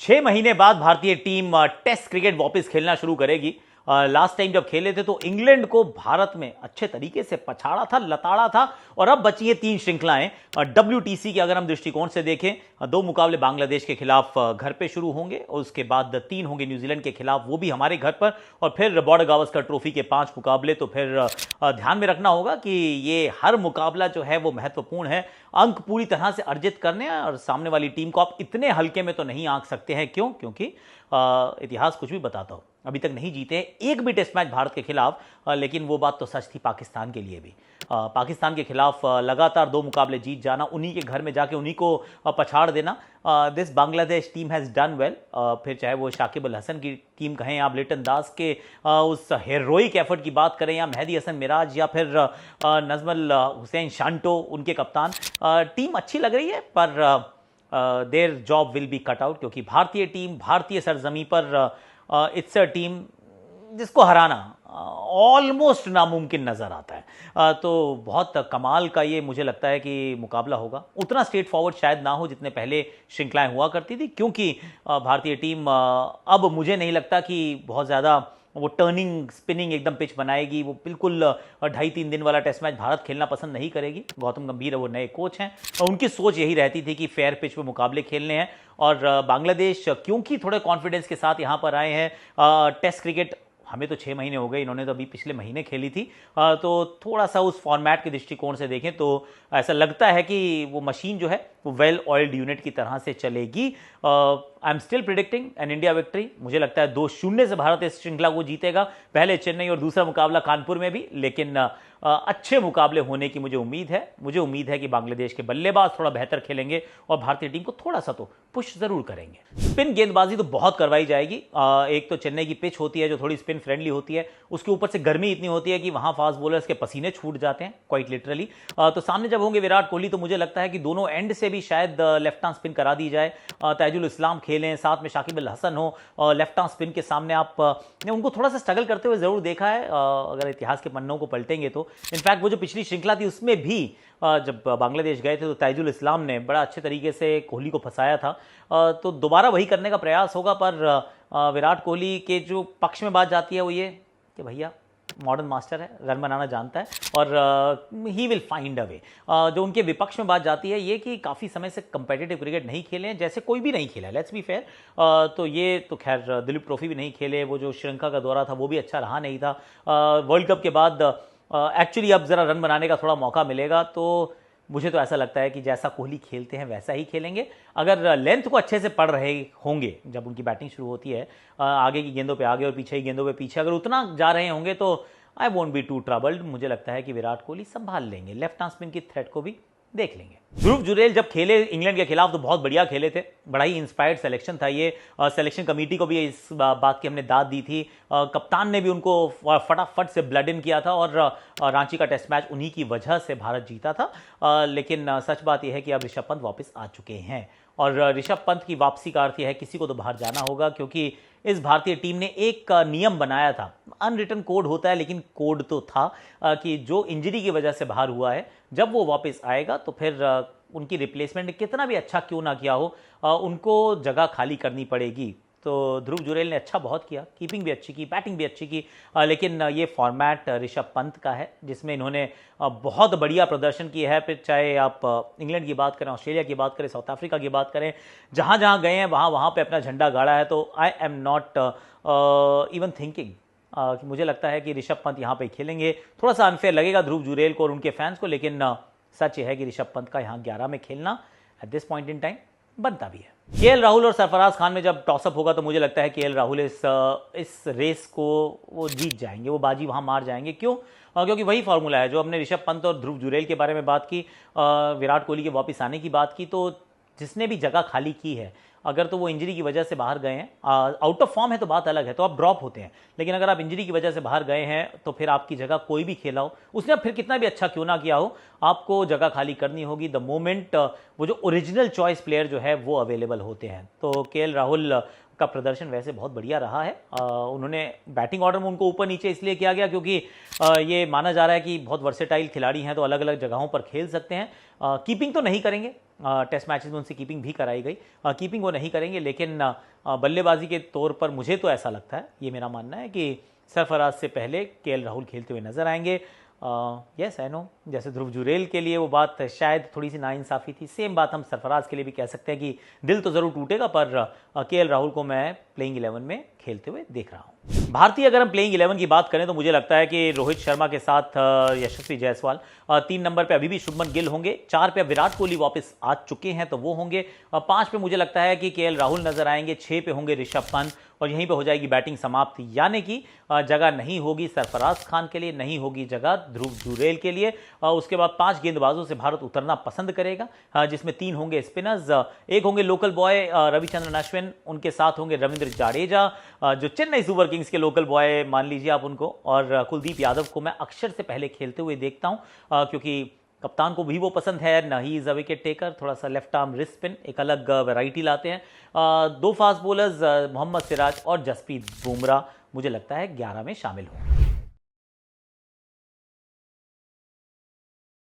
6 महीने बाद भारतीय टीम टेस्ट क्रिकेट वापस खेलना शुरू करेगी। लास्ट टाइम जब खेले थे तो इंग्लैंड को भारत में अच्छे तरीके से पछाड़ा था, लताड़ा था और अब बची है 3 श्रृंखलाएं। WTC के अगर हम दृष्टिकोण से देखें, 2 मुकाबले बांग्लादेश के खिलाफ घर पे शुरू होंगे और उसके बाद 3 होंगे न्यूजीलैंड के खिलाफ, वो भी हमारे घर पर, और फिर बॉर्डर गावस्कर ट्रॉफी के 5 मुकाबले। तो फिर ध्यान में रखना होगा कि ये हर मुकाबला जो है वो महत्वपूर्ण है। अंक पूरी तरह से अर्जित करने हैं और सामने वाली टीम को आप इतने हल्के में तो नहीं आंक सकते हैं। क्यों? क्योंकि इतिहास कुछ भी बताता हो, अभी तक नहीं जीते एक भी टेस्ट मैच भारत के खिलाफ। लेकिन वो बात तो सच थी पाकिस्तान के लिए भी। पाकिस्तान के खिलाफ लगातार 2 मुकाबले जीत जाना, उन्हीं के घर में जाके उन्हीं को पछाड़ देना। This Bangladesh team has done well. फिर चाहे वो शाकिब अल हसन की टीम कहें या लिटन दास के उस हेरोइक एफर्ट की बात करें, या मेहदी हसन मिराज, या फिर नजमल हुसैन शांटो उनके कप्तान, टीम अच्छी लग रही है। पर their job will be cut out, क्योंकि भारतीय टीम भारतीय सरजमी पर इट्स अ टीम जिसको हराना ऑलमोस्ट नामुमकिन नज़र आता है। तो बहुत कमाल का ये मुझे लगता है कि मुकाबला होगा। उतना स्ट्रेट फॉरवर्ड शायद ना हो जितने पहले श्रृंखलाएं हुआ करती थी, क्योंकि भारतीय टीम अब मुझे नहीं लगता कि बहुत ज़्यादा वो टर्निंग स्पिनिंग एकदम पिच बनाएगी। वो बिल्कुल 2.5-3 दिन वाला टेस्ट मैच भारत खेलना पसंद नहीं करेगी। गौतम गंभीर वो नए कोच हैं और उनकी सोच यही रहती थी कि फेयर पिच पे मुकाबले खेलने हैं। और बांग्लादेश क्योंकि थोड़े कॉन्फिडेंस के साथ यहाँ पर आए हैं, टेस्ट क्रिकेट हमें तो 6 महीने हो गए, इन्होंने तो अभी पिछले महीने खेली थी। तो थोड़ा सा उस फॉर्मेट के दृष्टिकोण से देखें तो ऐसा लगता है कि वो मशीन जो है वो वेल ऑयल्ड यूनिट की तरह से चलेगी। I am still predicting an India victory. मुझे लगता है 2-0 से भारत इस श्रृंखला को जीतेगा, पहले चेन्नई और दूसरा मुकाबला कानपुर में भी। लेकिन अच्छे मुकाबले होने की मुझे उम्मीद है। मुझे उम्मीद है कि बांग्लादेश के बल्लेबाज थोड़ा बेहतर खेलेंगे और भारतीय टीम को थोड़ा सा तो पुश जरूर करेंगे। स्पिन गेंदबाजी तो बहुत करवाई जाएगी। एक तो चेन्नई की पिच होती है जो थोड़ी स्पिन फ्रेंडली होती है, उसके ऊपर से गर्मी इतनी होती है कि वहां फास्ट बॉलर्स के पसीने छूट जाते हैं, क्वाइट लिटरली। तो सामने जब होंगे विराट कोहली तो मुझे लगता है कि दोनों एंड से भी शायद लेफ्ट आर्म स्पिन करा दी जाए। ताजुल इस्लाम खेलें, साथ में शाकिब अल हसन हो, लेफ्ट आर्म स्पिन के सामने आप ने उनको थोड़ा सा स्ट्रगल करते हुए जरूर देखा है। अगर इतिहास के पन्नों को पलटेंगे तो इनफैक्ट वो जो पिछली श्रृंखला थी उसमें भी जब बांग्लादेश गए थे तो ताजुल इस्लाम ने बड़ा अच्छे तरीके से कोहली को फंसाया था। तो दोबारा वही करने का प्रयास होगा। पर विराट कोहली के जो पक्ष में बात जाती है वो ये कि भैया मॉडर्न मास्टर है, रन बनाना जानता है और ही विल फाइंड अ वे। जो उनके विपक्ष में बात जाती है ये कि काफ़ी समय से कंपेटिटिव क्रिकेट नहीं खेले हैं, जैसे कोई भी नहीं खेला, लेट्स बी फेयर। तो ये तो खैर दिलीप ट्रॉफी भी नहीं खेले, वो जो श्रीलंका का दौरा था वो भी अच्छा रहा नहीं था। वर्ल्ड कप के बाद एक्चुअली अब ज़रा रन बनाने का थोड़ा मौका मिलेगा। तो मुझे तो ऐसा लगता है कि जैसा कोहली खेलते हैं वैसा ही खेलेंगे। अगर लेंथ को अच्छे से पढ़ रहे होंगे जब उनकी बैटिंग शुरू होती है, आगे की गेंदों पे आगे और पीछे की गेंदों पे पीछे, अगर उतना जा रहे होंगे तो I won't be too troubled. मुझे लगता है कि विराट कोहली संभाल लेंगे, लेफ्ट आर्म स्पिन की थ्रेट को भी देख लेंगे। ध्रुव जुरेल जब खेले इंग्लैंड के खिलाफ तो बहुत बढ़िया खेले थे, बड़ा ही इंस्पायर्ड सिलेक्शन था ये। सिलेक्शन कमेटी को भी इस बात की हमने दाद दी थी। कप्तान ने भी उनको फटाफट से ब्लड इन किया था और रांची का टेस्ट मैच उन्हीं की वजह से भारत जीता था। लेकिन सच बात यह है कि अब ऋषभ पंत वापस आ चुके हैं और ऋषभ पंत की वापसी का अर्थ यह है किसी को तो बाहर जाना होगा, क्योंकि इस भारतीय टीम ने एक नियम बनाया था। अनरिटन कोड होता है लेकिन कोड तो था कि जो इंजरी की वजह से बाहर हुआ है जब वो वापस आएगा तो फिर उनकी रिप्लेसमेंट कितना भी अच्छा क्यों ना किया हो उनको जगह खाली करनी पड़ेगी। तो ध्रुव जुरेल ने अच्छा बहुत किया, कीपिंग भी अच्छी की, बैटिंग भी अच्छी की। लेकिन ये फॉर्मेट ऋषभ पंत का है जिसमें इन्होंने बहुत बढ़िया प्रदर्शन किया है। फिर चाहे आप इंग्लैंड की बात करें, ऑस्ट्रेलिया की बात करें, साउथ अफ्रीका की बात करें, जहाँ जहाँ गए हैं वहाँ पे अपना झंडा गाड़ा है। तो I am not even thinking कि मुझे लगता है कि ऋषभ पंत यहाँ पे खेलेंगे। थोड़ा सा अनफेयर लगेगा ध्रुव जुरेल को और उनके फैंस को, लेकिन सच है कि ऋषभ पंत का यहाँ 11 में खेलना at this point in time बनता भी है। केएल राहुल और सरफराज खान में जब टॉसअप होगा तो मुझे लगता है केएल राहुल इस रेस को वो जीत जाएंगे, वो बाजी वहाँ मार जाएंगे। क्यों? क्योंकि वही फार्मूला है जो हमने ऋषभ पंत और ध्रुव जुरेल के बारे में बात की, विराट कोहली के वापस आने की बात की। तो जिसने भी जगह खाली की है, अगर तो वो इंजरी की वजह से बाहर गए हैं, आउट ऑफ फॉर्म है तो बात अलग है, तो आप ड्रॉप होते हैं। लेकिन अगर आप इंजरी की वजह से बाहर गए हैं तो फिर आपकी जगह कोई भी खेला हो, उसने अब फिर कितना भी अच्छा क्यों ना किया हो, आपको जगह खाली करनी होगी द मोमेंट वो जो ओरिजिनल चॉइस प्लेयर जो है वो अवेलेबल होते हैं। तो केएल राहुल का प्रदर्शन वैसे बहुत बढ़िया रहा है। उन्होंने बैटिंग ऑर्डर में उनको ऊपर नीचे इसलिए किया गया क्योंकि ये माना जा रहा है कि बहुत वर्सेटाइल खिलाड़ी हैं, तो अलग अलग जगहों पर खेल सकते हैं। कीपिंग तो नहीं करेंगे, टेस्ट मैचेस में उनसे कीपिंग भी कराई गई, कीपिंग वो नहीं करेंगे, लेकिन बल्लेबाजी के तौर पर मुझे तो ऐसा लगता है, ये मेरा मानना है कि सरफराज से पहले केएल राहुल खेलते हुए नजर आएंगे। यस आई नो, जैसे ध्रुव जुरेल के लिए वो बात शायद थोड़ी सी नाइंसाफ़ी थी, सेम बात हम सरफराज के लिए भी कह सकते हैं कि दिल तो ज़रूर टूटेगा, पर केएल राहुल को मैं प्लेइंग 11 में खेलते हुए देख रहा हूँ। भारतीय अगर हम प्लेइंग 11 की बात करें तो मुझे लगता है कि रोहित शर्मा के साथ यशस्वी जायसवाल, 3 नंबर पे अभी भी शुभमन गिल होंगे, 4 पे विराट कोहली वापस आ चुके हैं तो वो होंगे, 5 पे मुझे लगता है कि केएल राहुल नजर आएंगे, 6 पे होंगे ऋषभ पंत और यहीं पे हो जाएगी बैटिंग समाप्ति, यानी कि जगह नहीं होगी सरफराज खान के लिए, नहीं होगी जगह ध्रुव जुरेल के लिए। उसके बाद 5 गेंदबाजों से भारत उतरना पसंद करेगा, जिसमें 3 होंगे स्पिनर्स, 1 होंगे लोकल बॉय रविचंद्रन अश्विन, उनके साथ होंगे रविंद्र जाडेजा जो चेन्नई सुपर किंग्स के लोकल बॉय मान लीजिए आप उनको, और कुलदीप यादव को मैं अक्षर से पहले खेलते हुए देखता हूं, क्योंकि कप्तान को भी वो पसंद है, ना he is a wicket taker, थोड़ा सा लेफ्ट आर्म रिस्ट स्पिन, एक अलग वैरायटी लाते हैं। 2 फास्ट बॉलर्स मोहम्मद सिराज और जसप्रीत बुमराह मुझे लगता है 11 में शामिल होंगे।